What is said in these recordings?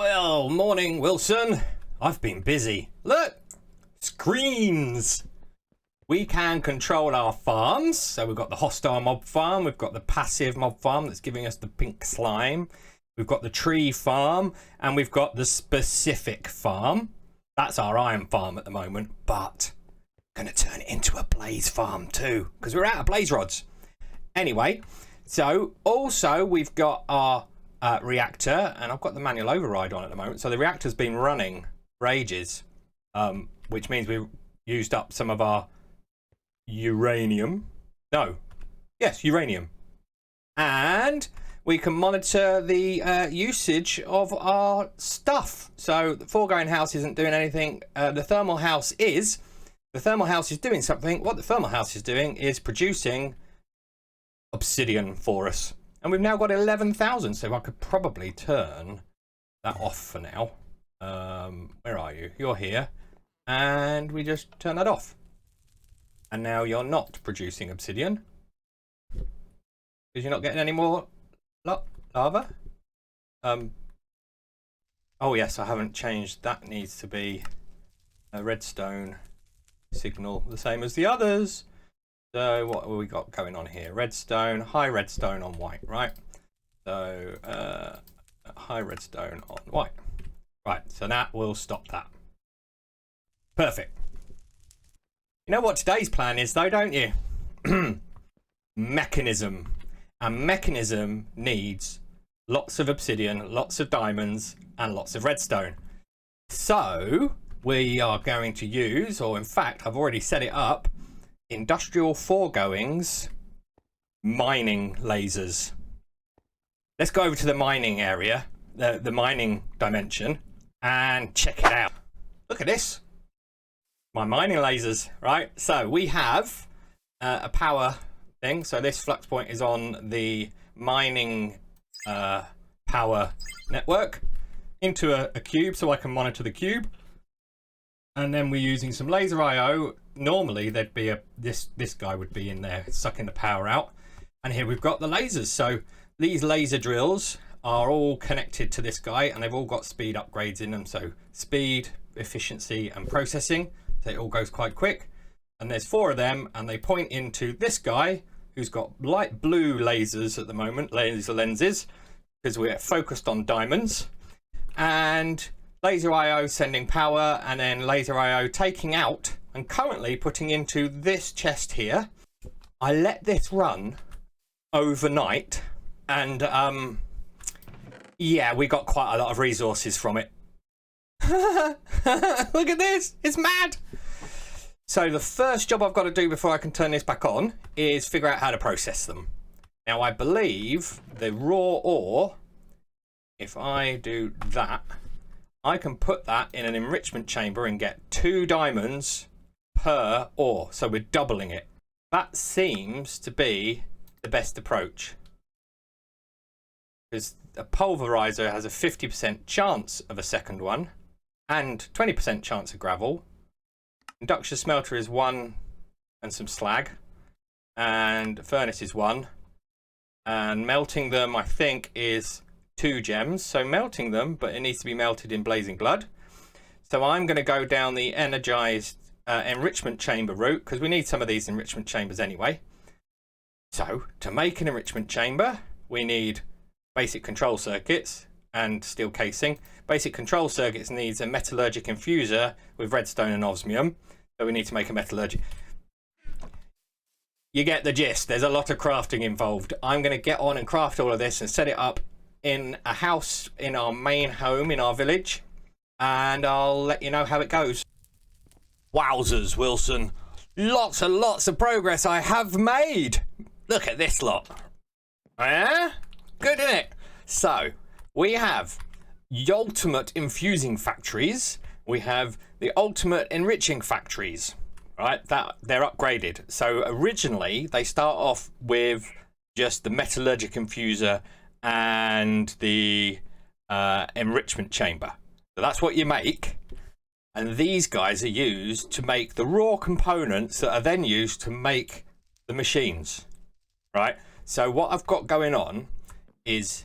Well, morning, Wilson. I've been busy. Look, screens. We can control our farms. So we've got the hostile mob farm. We've got the passive mob farm that's giving us the pink slime. We've got the tree farm. And we've got the specific farm. That's our iron farm at the moment. But I'm going to turn it into a blaze farm too, because we're out of blaze rods. Anyway, so also we've got our reactor, and I've got the manual override on at the moment. So the reactor's been running for ages, which means we've used up some of our uranium. Uranium. And we can monitor the usage of our stuff. So the foregoing house isn't doing anything. The thermal house is. The thermal house is doing something. What the thermal house is doing is producing obsidian for us. And we've now got 11,000, so I could probably turn that off for now. Where are you? You're here. And we just turn that off. And now you're not producing obsidian. Because you're not getting any more lava. Oh yes, I haven't changed. That needs to be a redstone signal, the same as the others. So what have we got going on here? Redstone, high redstone on white, right? So high redstone on white. Right, so that will stop that. Perfect. You know what today's plan is though, don't you? Mechanism. And Mechanism needs lots of obsidian, lots of diamonds, and lots of redstone. So we are going to use, or in fact, I've already set it up, industrial foregoings mining lasers. Let's go over to the mining area, the mining dimension, and check it out. Look at this. My mining lasers, right? So we have a power thing. So this flux point is on the mining power network into a cube, so I can monitor the cube. And then we're using some laser IO. Normally there'd be this guy would be in there sucking the power out. And here we've got the lasers. So these laser drills are all connected to this guy, and they've all got speed upgrades in them. So speed, efficiency, and processing. So it all goes quite quick. And there's 4 of them, and they point into this guy who's got light blue lasers at the moment, laser lenses, because we're focused on diamonds. And laser IO sending power, and then laser IO taking out and currently putting into this chest here. I let this run overnight, and yeah, we got quite a lot of resources from it. Look at this, it's mad. So the first job I've got to do before I can turn this back on is figure out how to process them. Now I believe the raw ore, if I do that, I can put that in an enrichment chamber and get 2 diamonds per ore. So we're doubling it. That seems to be the best approach, because a pulverizer has a 50% chance of a second one and 20% chance of gravel. Induction smelter is 1 and some slag, and furnace is 1, and melting them I think is 2 gems. So melting them, but it needs to be melted in blazing blood. So I'm going to go down the energized enrichment chamber route, because we need some of these enrichment chambers anyway. So to make an enrichment chamber, we need basic control circuits and steel casing. Basic control circuits needs a metallurgic infuser with redstone and osmium. So we need to make a metallurgic. You get the gist. There's a lot of crafting involved. I'm going to get on and craft all of this and set it up in a house in our main home in our village, and I'll let you know how it goes. Wowzers, Wilson. Lots and lots of progress I have made. Look at this lot. Yeah? Good, isn't it? So we have the ultimate infusing factories. We have the ultimate enriching factories, right? That they're upgraded. So originally they start off with just the metallurgic infuser and the enrichment chamber. So that's what you make. And these guys are used to make the raw components that are then used to make the machines, right? So what I've got going on is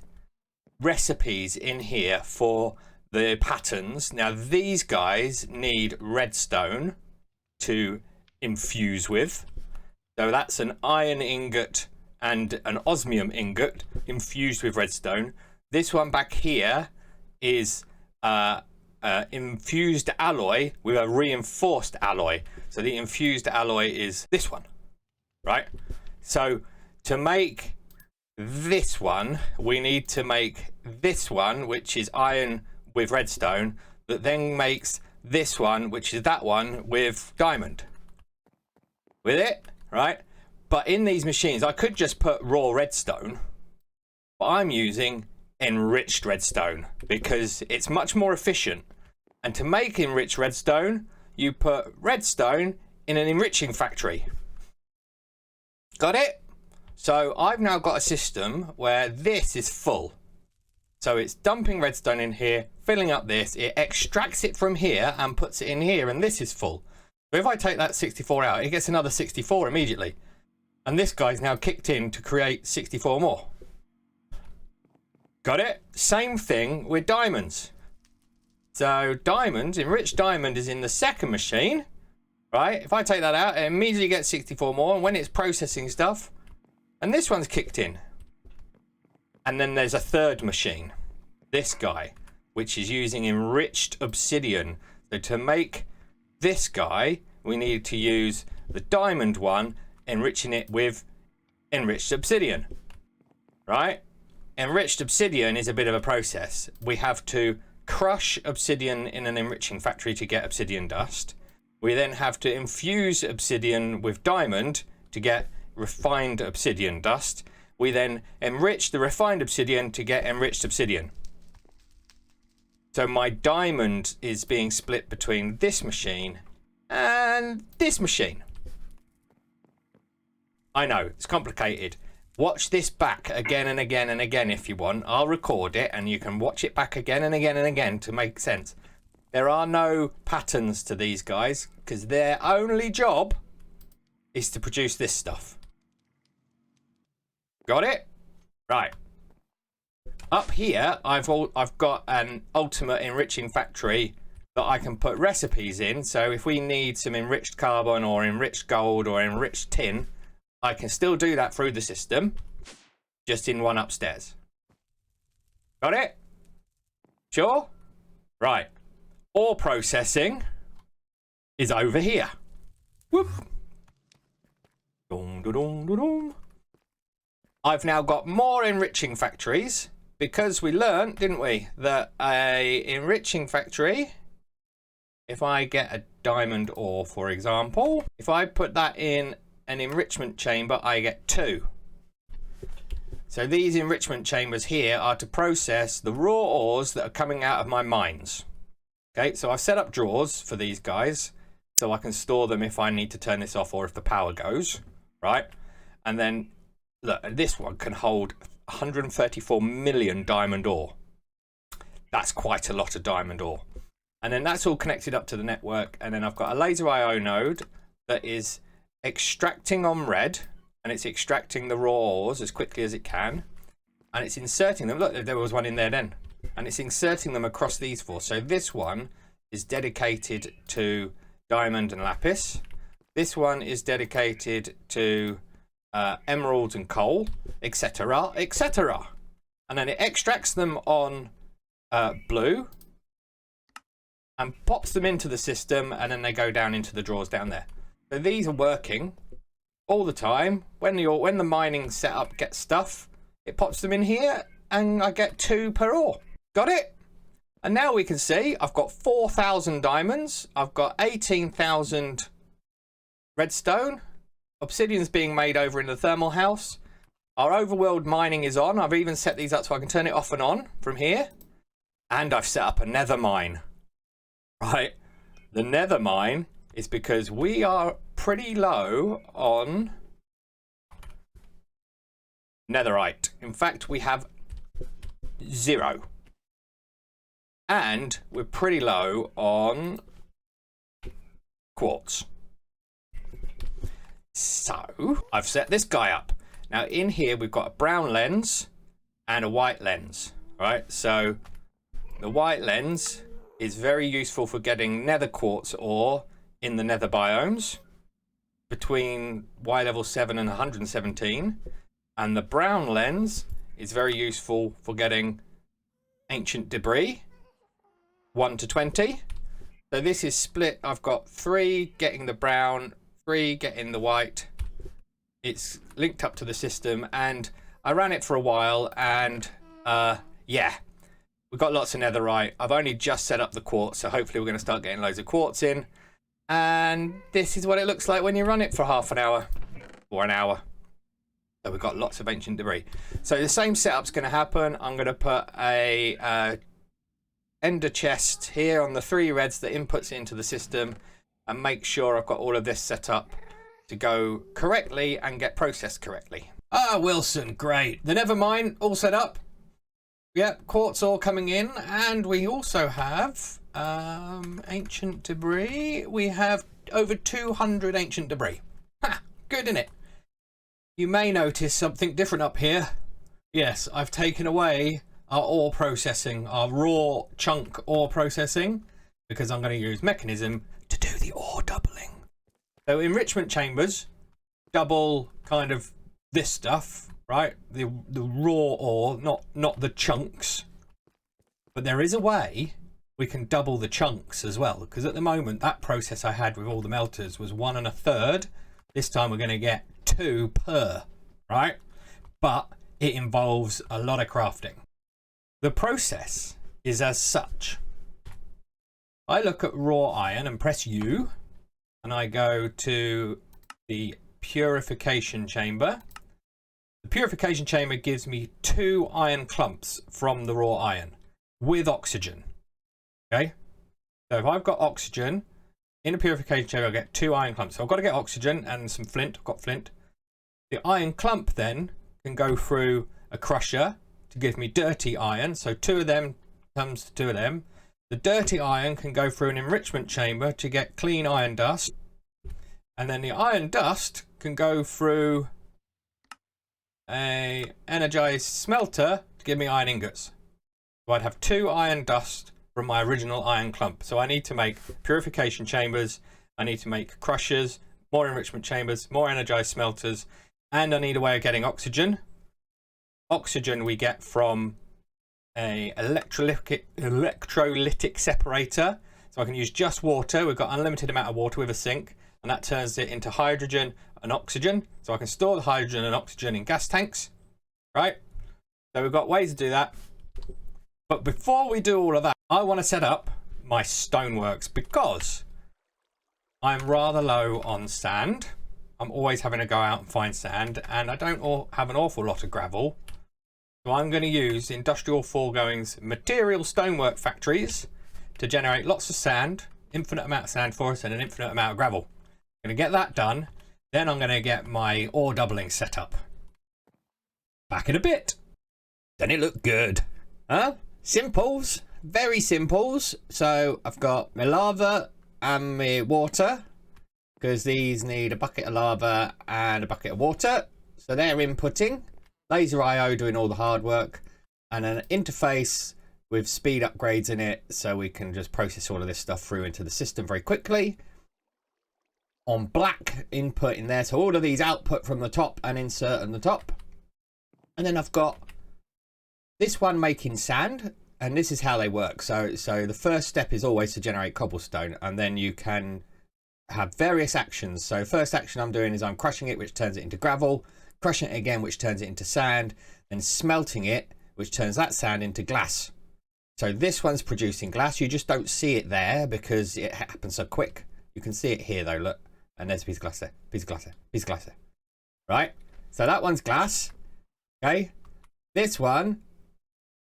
recipes in here for the patterns. Now these guys need redstone to infuse with. So that's an iron ingot and an osmium ingot infused with redstone. This one back here is infused alloy with a reinforced alloy. So the infused alloy is this one, right? So to make this one, we need to make this one, which is iron with redstone, that then makes this one, which is that one with diamond. With it, right? But in these machines, I could just put raw redstone, but I'm using enriched redstone because it's much more efficient. And to make enriched redstone, you put redstone in an enriching factory. Got it? So I've now got a system where this is full. So it's dumping redstone in here, filling up this, it extracts it from here and puts it in here, and this is full. So if I take that 64 out, it gets another 64 immediately. And this guy's now kicked in to create 64 more. Got it? Same thing with diamonds. So diamonds, enriched diamond is in the second machine, right? If I take that out, it immediately gets 64 more, and when it's processing stuff, and this one's kicked in. And then there's a third machine, this guy, which is using enriched obsidian. So to make this guy, we need to use the diamond one, enriching it with enriched obsidian, right? Enriched obsidian is a bit of a process. We have to crush obsidian in an enriching factory to get obsidian dust. We then have to infuse obsidian with diamond to get refined obsidian dust. We then enrich the refined obsidian to get enriched obsidian. So my diamond is being split between this machine and this machine. I know, it's complicated. Watch this back again and again and again if you want. I'll record it and you can watch it back again and again and again to make sense. There are no patterns to these guys because their only job is to produce this stuff. Got it? Right. Up here, I've got an ultimate enriching factory that I can put recipes in. So if we need some enriched carbon or enriched gold or enriched tin, I can still do that through the system, just in one upstairs. Got it? Sure? Right. Ore processing is over here. Whoop. Dum, dum, dum, dum, dum. I've now got more enriching factories because we learned, didn't we, that a enriching factory, if I get a diamond ore, for example, if I put that in an enrichment chamber, I get 2. So these enrichment chambers here are to process the raw ores that are coming out of my mines. Okay, so I've set up drawers for these guys so I can store them if I need to turn this off or if the power goes, right? And then look, this one can hold 134 million diamond ore. That's quite a lot of diamond ore. And then that's all connected up to the network. And then I've got a laser IO node that is extracting on red, and it's extracting the raw ores as quickly as it can. And it's inserting them. Look, there was one in there then. And it's inserting them across these 4. So this one is dedicated to diamond and lapis. This one is dedicated to emeralds and coal, etc., etc. And then it extracts them on blue and pops them into the system, and then they go down into the drawers down there. So these are working all the time. When the mining setup gets stuff, it pops them in here, and I get 2 per ore. Got it? And now we can see I've got 4,000 diamonds. I've got 18,000 redstone. Obsidian's being made over in the thermal house. Our overworld mining is on. I've even set these up so I can turn it off and on from here. And I've set up a nether mine. Right? The nether mine is because we are pretty low on netherite. In fact, we have 0. And we're pretty low on quartz. So I've set this guy up. Now in here we've got a brown lens and a white lens, right? So The white lens is very useful for getting nether quartz ore in the nether biomes between Y level 7 and 117. And the brown lens is very useful for getting ancient debris 1 to 20. So this is split. I've got 3 getting the brown, 3 getting the white. It's linked up to the system, and I ran it for a while, and yeah, we've got lots of netherite. I've only just set up the quartz, so hopefully we're going to start getting loads of quartz in. And this is what it looks like when you run it for half an hour or an hour. So we've got lots of ancient debris. So the same setup's going to happen. I'm going to put a ender chest here on the 3 reds that inputs into the system, and make sure I've got all of this set up to go correctly and get processed correctly. Ah, Wilson, great. The Nevermind all set up. Yep, quartz ore coming in, and we also have ancient debris. We have over 200 ancient debris. Ha, good, isn't it? You may notice something different up here. Yes, I've taken away our ore processing, our raw chunk ore processing, because I'm going to use Mekanism to do the ore doubling. So enrichment chambers double kind of this stuff, right? The raw ore, not the chunks. But there is a way we can double the chunks as well, because at the moment that process I had with all the melters was 1 1/3. This time we're going to get 2 per, right? But it involves a lot of crafting. The process is as such. I look at raw iron and press U, and I go to the purification chamber. The purification chamber gives me 2 iron clumps from the raw iron with oxygen. Okay, so if I've got oxygen in a purification chamber, I get 2 iron clumps. So I've got to get oxygen and some flint. I've got flint. The iron clump then can go through a crusher to give me dirty iron. So 2 of them comes to 2 of them. The dirty iron can go through an enrichment chamber to get clean iron dust. And then the iron dust can go through a energized smelter to give me iron ingots. So I'd have 2 iron dust from my original iron clump. So I need to make purification chambers. I need to make crushers, more enrichment chambers, more energized smelters, and I need a way of getting oxygen. Oxygen we get from a electrolytic separator, so I can use just water. We've got unlimited amount of water with a sink, and that turns it into hydrogen and oxygen, so I can store the hydrogen and oxygen in gas tanks, right? So we've got ways to do that. But before we do all of that, I want to set up my stoneworks, because I'm rather low on sand. I'm always having to go out and find sand, and I don't have an awful lot of gravel. So I'm going to use Industrial Foregoing's material stonework factories to generate lots of sand, infinite amount of sand for us, and an infinite amount of gravel. I'm going to get that done. Then I'm going to get my ore doubling set up. Back in a bit. Doesn't it look good? Huh? Simples. Very simples. So I've got my lava and my water, because these need a bucket of lava and a bucket of water. So they're inputting. Laser IO doing all the hard work, and an interface with speed upgrades in it, so we can just process all of this stuff through into the system very quickly. On black input in there, so all of these output from the top and insert on the top. And then I've got this one making sand, and this is how they work. So the first step is always to generate cobblestone, and then you can have various actions. So first action I'm doing is I'm crushing it, which turns it into gravel. Crushing it again, which turns it into sand, and smelting it, which turns that sand into glass. So this one's producing glass. You just don't see it there because it happens so quick. You can see it here though, look. And there's a piece of glass there, piece of glass there, piece of glass there. Right? So that one's glass. Okay? This one,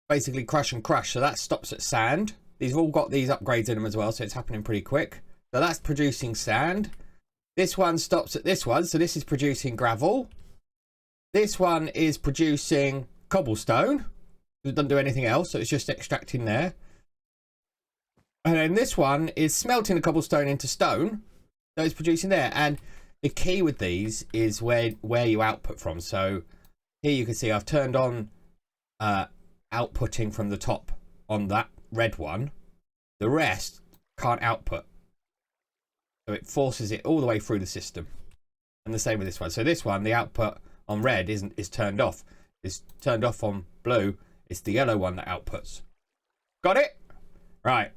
basically crush and crush. So that stops at sand. These have all got these upgrades in them as well, so it's happening pretty quick. So that's producing sand. This one stops at this one, so this is producing gravel. This one is producing cobblestone. It doesn't do anything else, so it's just extracting there. And then this one is smelting the cobblestone into stone. So it's producing there. And the key with these is where you output from. So here you can see I've turned on outputting from the top on that red one, the rest can't output. So it forces it all the way through the system. And the same with this one. So this one, the output on red is turned off. It's turned off on blue. It's the yellow one that outputs. Got it? Right.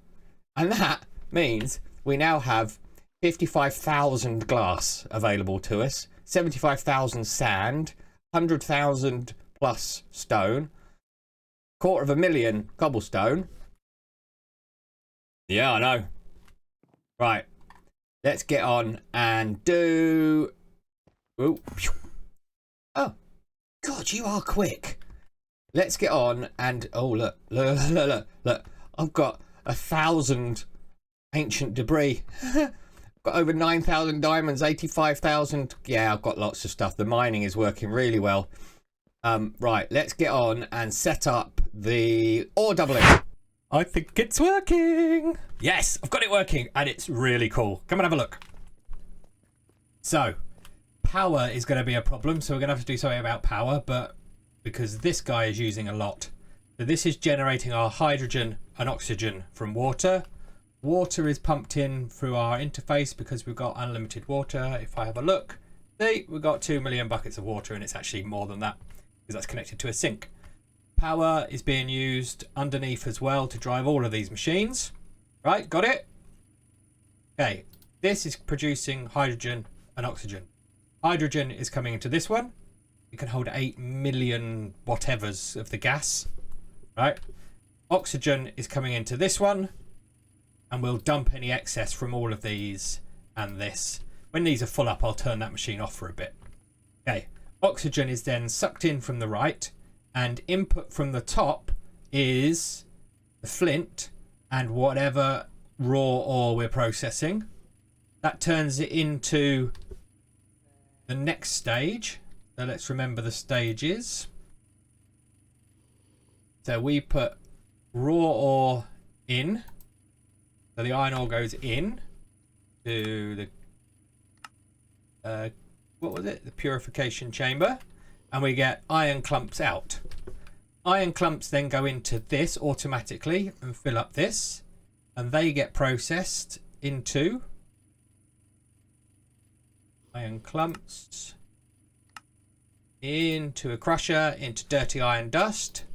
And that means we now have 55,000 glass available to us, 75,000 sand, 100,000 plus stone, 250,000 cobblestone. Yeah, I know. Right. Let's get on and do... Ooh. Oh, God, you are quick. Let's get on and... Oh, look. I've got 1,000 ancient debris. Got over 9,000 diamonds, 85,000. Yeah, I've got lots of stuff. The mining is working really well. Right, let's get on and set up the ore doubling. I think it's working. Yes, I've got it working and it's really cool. Come and have a look. So, power is going to be a problem. So we're going to have to do something about power, but because this guy is using a lot. So this is generating our hydrogen and oxygen from water. Water is pumped in through our interface because we've got unlimited water. If I have a look, see, we've got 2 million buckets of water, and it's actually more than that because that's connected to a sink. Power is being used underneath as well to drive all of these machines. Right, got it? Okay, this is producing hydrogen and oxygen. Hydrogen is coming into this one. It can hold 8 million whatevers of the gas. Right? Oxygen is coming into this one. And we'll dump any excess from all of these and this. When these are full up, I'll turn that machine off for a bit. Okay, oxygen is then sucked in from the right, and input from the top is the flint and whatever raw ore we're processing. That turns it into the next stage. So let's remember the stages. So we put raw ore in. So the iron ore goes in to the, what was it? The purification chamber. And we get iron clumps out. Iron clumps then go into this automatically and fill up this. And they get processed into iron clumps, into a crusher, into dirty iron dust.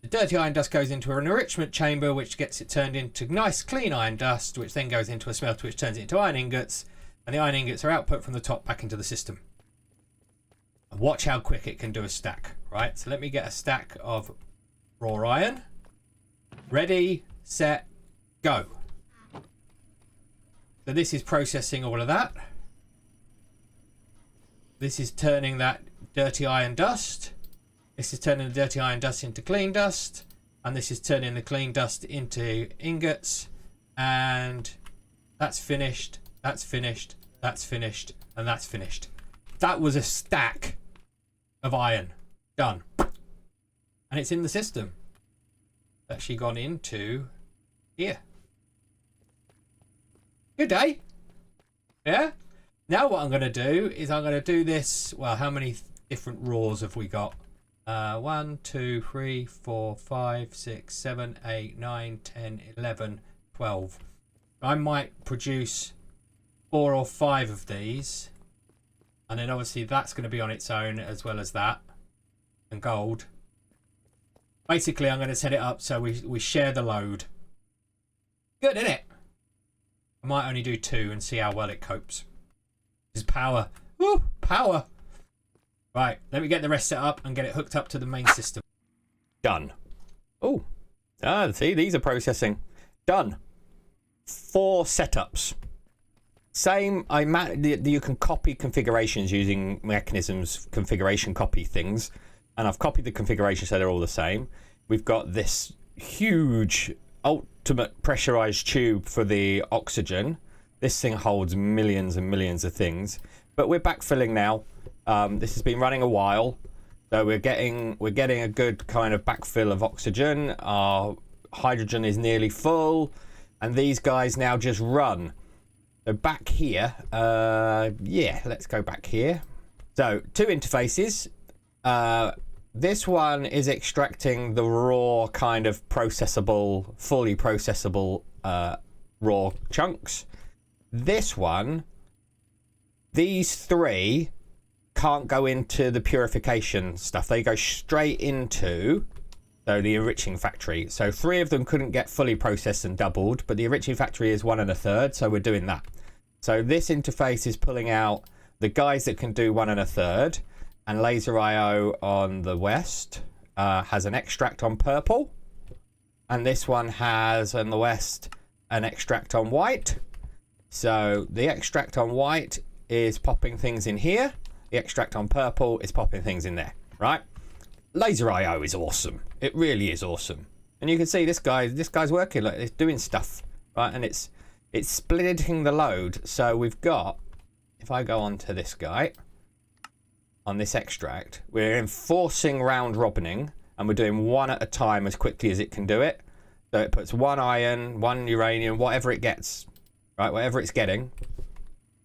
The dirty iron dust goes into an enrichment chamber, which gets it turned into nice clean iron dust, which then goes into a smelter, which turns it into iron ingots. And the iron ingots are output from the top back into the system. And watch how quick it can do a stack. Right, so let me get a stack of raw iron. Ready, set, go. So this is processing all of that. This is turning that dirty iron dust. This is turning the dirty iron dust into clean dust. And this is turning the clean dust into ingots. And that's finished. That's finished. That's finished. And that's finished. That was a stack of iron. Done. And it's in the system. It's actually gone into here. Good day. Yeah? Now what I'm going to do is I'm going to do this. Well, how many different raws have we got? 1, 2, 3, 4, 5, 6, 7, 8, 9, 10, 11, 12. I might produce 4 or 5 of these. And then obviously that's going to be on its own as well as that. And gold. Basically, I'm going to set it up so we share the load. Good, isn't it? I might only do 2 and see how well it copes. This is power. Woo, power. Right, let me get the rest set up and get it hooked up to the main system. Done. Oh, see, these are processing. Done. 4 setups. Same, you can copy configurations using Mechanism's configuration copy things. And I've copied the configuration so they're all the same. We've got this huge ultimate pressurized tube for the oxygen. This thing holds millions and millions of things. But we're backfilling now. This has been running a while. So we're getting a good kind of backfill of oxygen. Our hydrogen is nearly full. And these guys now just run. So back here, yeah, let's go back here. So 2 interfaces. this one is extracting the raw kind of processable, fully processable raw chunks. This one, these three can't go into the purification stuff. They go straight into the enriching factory. So 3 of them couldn't get fully processed and doubled, but the enriching factory is 1 1/3, so we're doing that. So this interface is pulling out the guys that can do 1 1/3, and Laser IO on the west has an extract on purple, and this one has on the west an extract on white. So the extract on white is popping things in here. The extract on purple is popping things in there, right? Laser IO is awesome. It really is awesome. And you can see this guy's working, like it's doing stuff, right? And it's splitting the load. So we've got, if I go on to this guy, on this extract, we're enforcing round robining, and we're doing 1 at a time as quickly as it can do it. So it puts 1 iron, 1 uranium, whatever it gets, right? Whatever it's getting.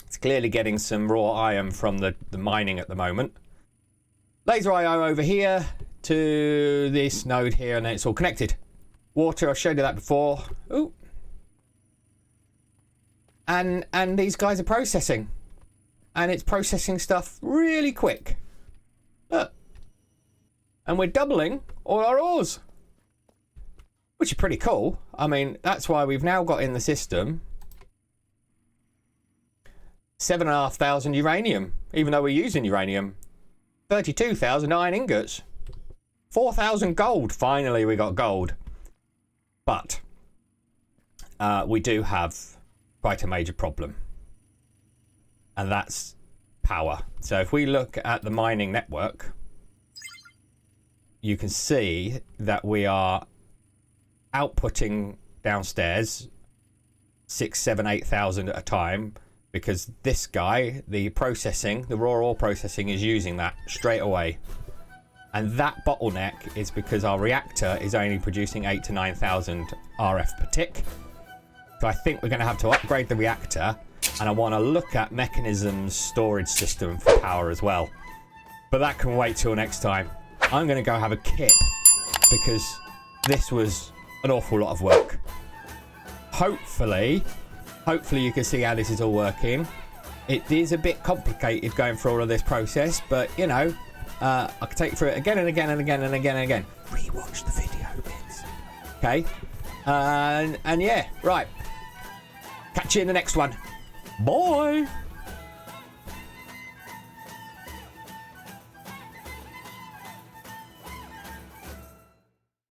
It's clearly getting some raw iron from the mining at the moment. Laser IO over here to this node here, and then it's all connected. Water, I showed you that before. Ooh. And these guys are processing. And it's processing stuff really quick. Look. And we're doubling all our ores. Which is pretty cool. I mean, that's why we've now got in the system 7,500 uranium, even though we're using uranium. 32,000 iron ingots. 4,000 gold. Finally, we got gold. But we do have quite a major problem. And that's power. So if we look at the mining network, you can see that we are outputting downstairs 6,000, 7,000, 8,000 at a time, because this guy, the processing, the raw ore processing, is using that straight away. And that bottleneck is because our reactor is only producing 8,000 to 9,000 RF per tick. So I think we're going to have to upgrade the reactor, and I want to look at Mekanism's storage system for power as well. But that can wait till next time. I'm going to go have a kip, because this was an awful lot of work. Hopefully you can see how this is all working. It is a bit complicated going through all of this process, but you know, I can take you through it again and again and again and again and again. Rewatch the video bits. Okay? And yeah, right. Catch you in the next one. Bye!